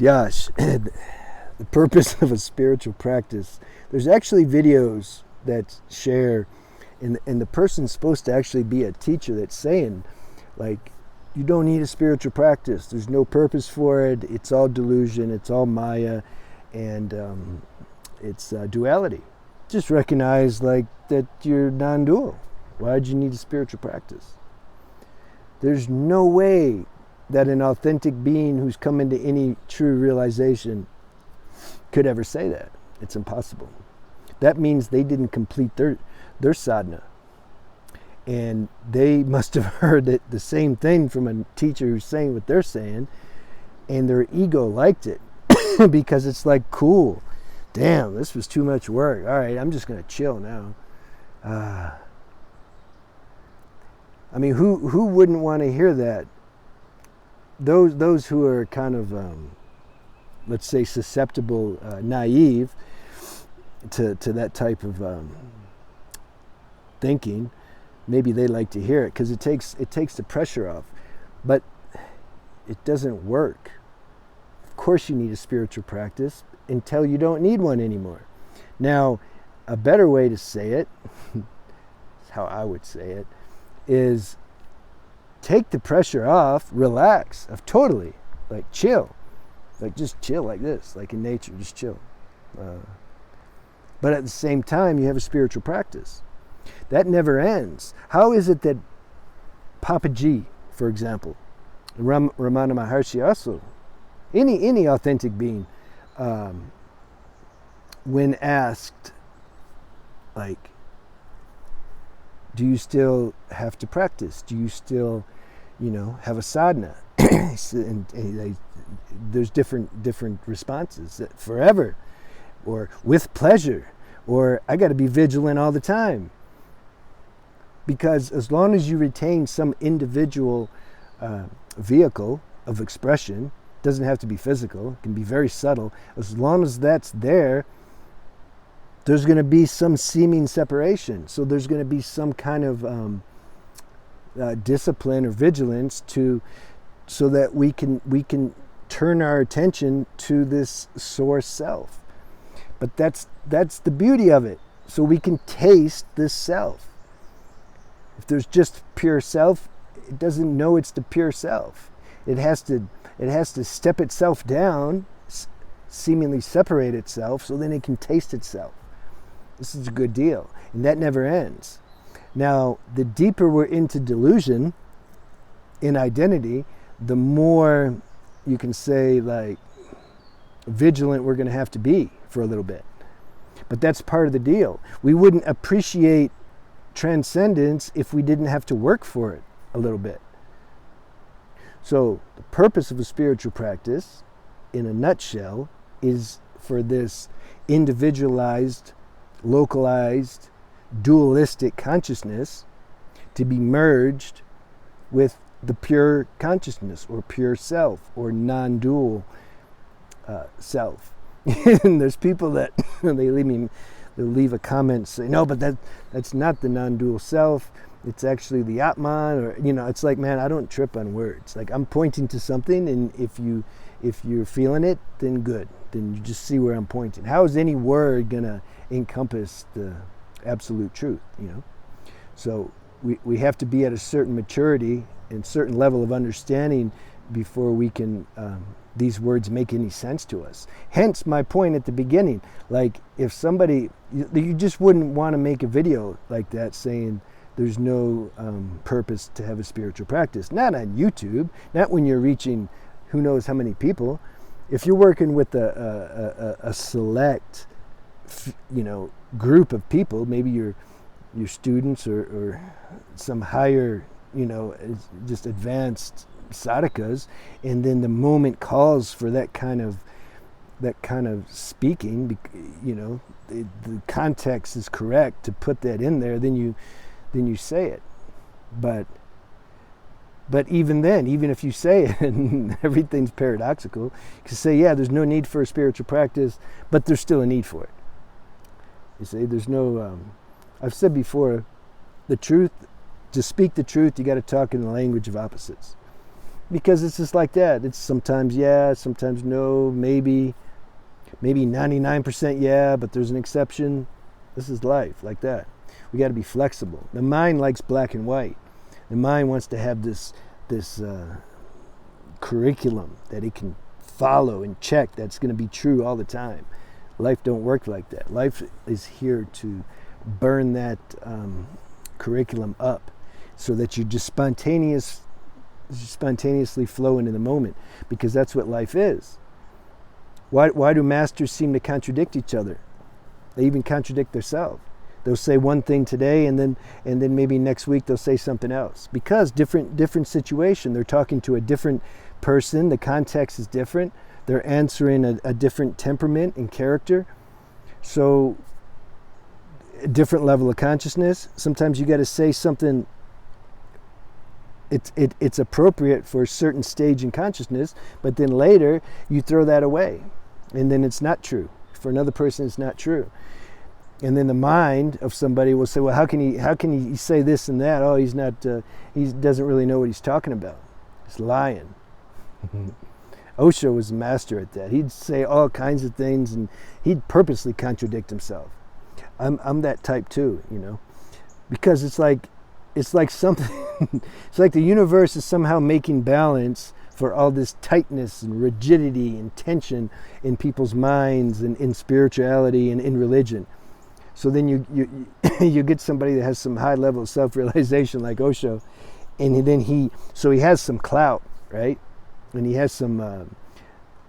Yash, the purpose of a spiritual practice. There's actually videos that share, and the person's supposed to actually be a teacher that's saying, like, you don't need a spiritual practice. There's no purpose for it. It's all delusion. It's all Maya, and it's duality. Just recognize like that you're non-dual. Why'd you need a spiritual practice? There's no way that an authentic being who's come into any true realization could ever say that. It's impossible. That means they didn't complete their sadhana. And they must have heard it, the same thing from a teacher who's saying what they're saying, and their ego liked it because it's like, cool, damn, this was too much work. All right, I'm just going to chill now. I mean, who wouldn't want to hear that? Those who are kind of, let's say, susceptible, naive to that type of thinking, maybe they like to hear it because it takes the pressure off. But it doesn't work. Of course you need a spiritual practice until you don't need one anymore. Now, a better way to say it, how I would say it, is take the pressure off, relax, totally, like chill. Like just chill like this, like in nature, just chill. But at the same time, you have a spiritual practice. That never ends. How is it that Papaji, for example, Ramana Maharshi also, any authentic being, when asked, like, do you still have to practice? Do you still, have a sadhana? And there's different responses. Forever, or with pleasure, or I got to be vigilant all the time. Because as long as you retain some individual vehicle of expression, doesn't have to be physical, it can be very subtle. As long as that's there, there's going to be some seeming separation. So there's going to be some kind of discipline or vigilance so that we can turn our attention to this source self. But that's the beauty of it. So we can taste this self. If there's just pure self, it doesn't know it's the pure self. It has to step itself down, seemingly separate itself, so then it can taste itself. This is a good deal, and that never ends. Now, the deeper we're into delusion in identity, the more you can say, like, vigilant we're going to have to be for a little bit. But that's part of the deal. We wouldn't appreciate transcendence if we didn't have to work for it a little bit. So the purpose of a spiritual practice, in a nutshell, is for this individualized, localized, dualistic consciousness to be merged with the pure consciousness or pure self or non-dual self. And there's people that they'll leave a comment saying, no, but that's not the non-dual self. It's actually the Atman, or it's like, man, I don't trip on words. Like, I'm pointing to something, and if you're feeling it, then good. Then you just see where I'm pointing. How is any word gonna encompass the absolute truth? So we have to be at a certain maturity and certain level of understanding before we can these words make any sense to us. Hence my point at the beginning. Like, if somebody, you just wouldn't want to make a video like that saying there's no purpose to have a spiritual practice. Not on YouTube, not when you're reaching who knows how many people. If you're working with a select, group of people, maybe your students or some higher, just advanced sadhakas, and then the moment calls for that kind of speaking, the context is correct to put that in there, then you say it. But even then, even if you say it and everything's paradoxical, you can say, yeah, there's no need for a spiritual practice, but there's still a need for it. You see, there's no, I've said before, the truth, to speak the truth, you got to talk in the language of opposites. Because it's just like that. It's sometimes yeah, sometimes no, maybe 99% yeah, but there's an exception. This is life, like that. We got to be flexible. The mind likes black and white. The mind wants to have this curriculum that it can follow and check that's going to be true all the time. Life don't work like that. Life is here to burn that curriculum up so that you just spontaneously flow into the moment, because that's what life is. Why do masters seem to contradict each other? They even contradict themselves. They'll say one thing today, and then maybe next week they'll say something else. Because different situation. They're talking to a different person. The context is different. They're answering a different temperament and character. So a different level of consciousness. Sometimes you got to say something. It's appropriate for a certain stage in consciousness, but then later you throw that away, and then it's not true. For another person, it's not true. And then the mind of somebody will say, well, how can he say this and that? Oh, he doesn't really know what he's talking about. He's lying. Osho was a master at that. He'd say all kinds of things, and he'd purposely contradict himself. I'm that type too, because it's like something. It's like the universe is somehow making balance for all this tightness and rigidity and tension in people's minds and in spirituality and in religion. So then you get somebody that has some high level of self-realization like Osho, and then he has some clout, right? And he has some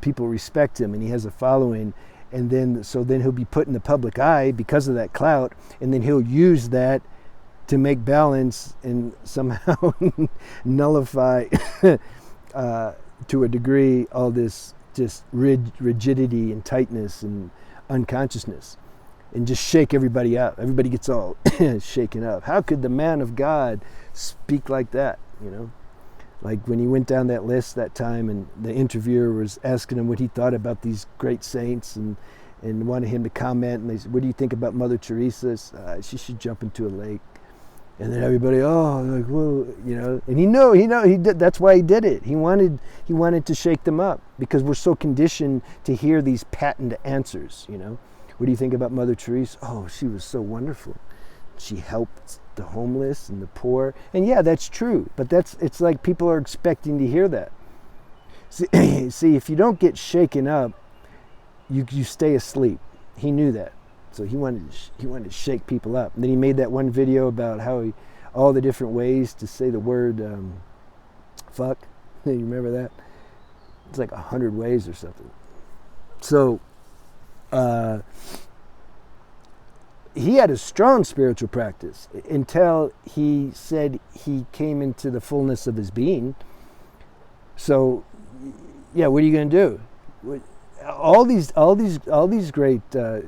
people respect him, and he has a following, and then he'll be put in the public eye because of that clout, and then he'll use that to make balance and somehow nullify to a degree all this just rigidity and tightness and unconsciousness, and just shake everybody up. Everybody gets all shaken up. How could the man of God speak like that? Like when he went down that list that time, and the interviewer was asking him what he thought about these great saints, and wanted him to comment, and they said, what do you think about Mother Teresa? She should jump into a lake. And then everybody, like, whoa, and he did. That's why he did it. He wanted to shake them up, because we're so conditioned to hear these patent answers. What do you think about Mother Teresa? Oh, she was so wonderful. She helped the homeless and the poor. And yeah, that's true. But it's like people are expecting to hear that. See, if you don't get shaken up, you stay asleep. He knew that. So he wanted to shake people up. And then he made that one video about how all the different ways to say the word fuck. You remember that? It's like 100 ways or something. So he had a strong spiritual practice until he said he came into the fullness of his being. So yeah, what are you going to do? All these great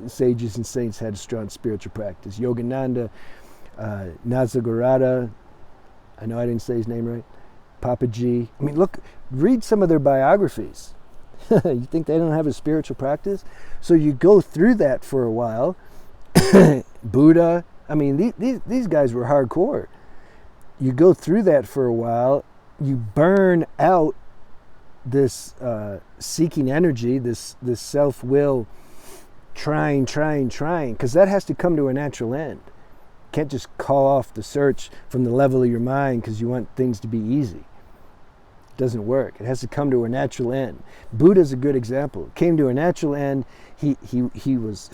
sages and saints had a strong spiritual practice. Yogananda, Nazagorata, I know I didn't say his name right, Papaji. I mean, read some of their biographies. You think they don't have a spiritual practice? So you go through that for a while. Buddha, I mean, these guys were hardcore. You go through that for a while, you burn out this seeking energy, this self-will, trying, because that has to come to a natural end. You can't just call off the search from the level of your mind because you want things to be easy. It doesn't work. It has to come to a natural end. Buddha's a good example. It came to a natural end. He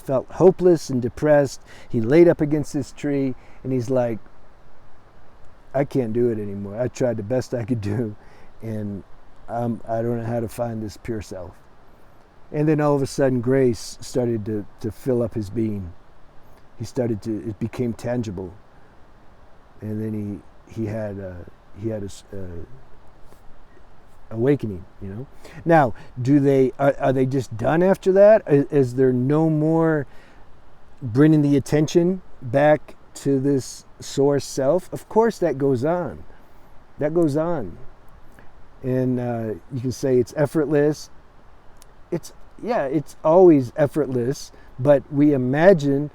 felt hopeless and depressed. He laid up against this tree, and he's like, I can't do it anymore. I tried the best I could do, and I don't know how to find this pure self. And then all of a sudden, grace started to fill up his being. It became tangible. And then he had a awakening, Now, are they just done after that? Is there no more bringing the attention back to this source self? Of course that goes on. And you can say it's effortless. It's always effortless, but we imagine,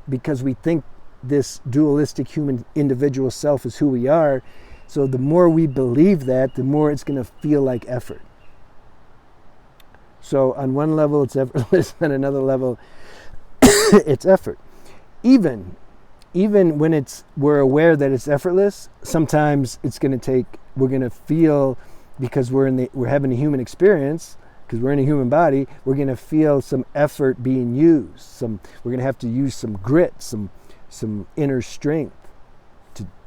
because we think this dualistic human individual self is who we are, So the more we believe that, the more it's going to feel like effort. So on one level, it's effortless. On another level, it's effort. Even when we're aware that it's effortless, sometimes it's going to take. We're going to feel, because we're having a human experience, because we're in a human body. We're going to feel some effort being used. We're going to have to use some grit, some inner strength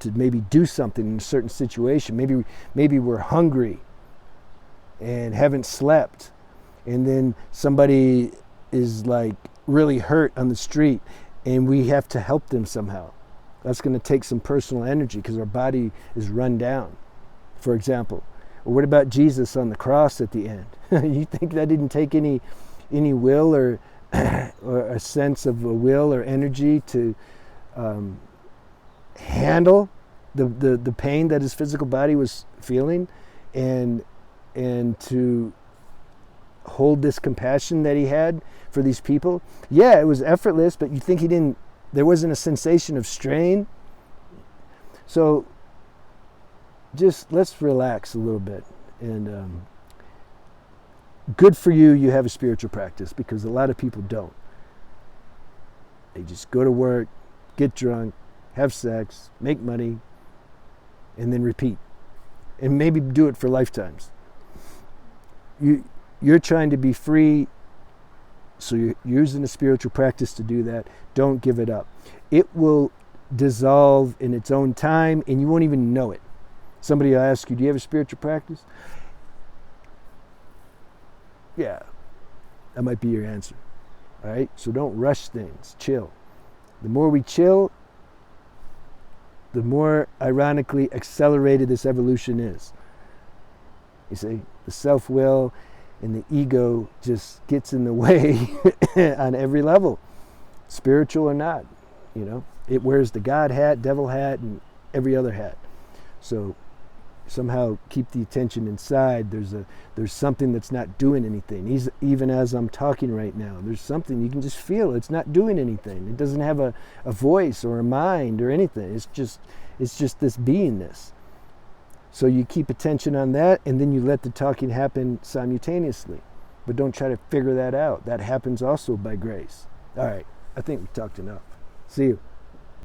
to maybe do something in a certain situation. Maybe we're hungry and haven't slept. And then somebody is like really hurt on the street and we have to help them somehow. That's going to take some personal energy because our body is run down, for example. Or what about Jesus on the cross at the end? You think that didn't take any will or a sense of a will or energy to handle the pain that his physical body was feeling and to hold this compassion that he had for these people? Yeah, it was effortless, but you think there wasn't a sensation of strain? So just let's relax a little bit. And good for you have a spiritual practice, because a lot of people don't. They just go to work, get drunk, have sex, make money, and then repeat. And maybe do it for lifetimes. You're trying to be free, so you're using a spiritual practice to do that. Don't give it up. It will dissolve in its own time, and you won't even know it. Somebody will ask you, do you have a spiritual practice? Yeah, that might be your answer. All right? So don't rush things. Chill. The more we chill, the more ironically accelerated this evolution is. You see, the self-will and the ego just gets in the way on every level, spiritual or not. It wears the God hat, devil hat, and every other hat. So somehow keep the attention inside. There's something that's not doing anything. Even as I'm talking right now, there's something you can just feel. It's not doing anything. It doesn't have a voice or a mind or anything. It's just this beingness. So you keep attention on that, and then you let the talking happen simultaneously. But don't try to figure that out. That happens also by grace. All right, I think we talked enough. See you.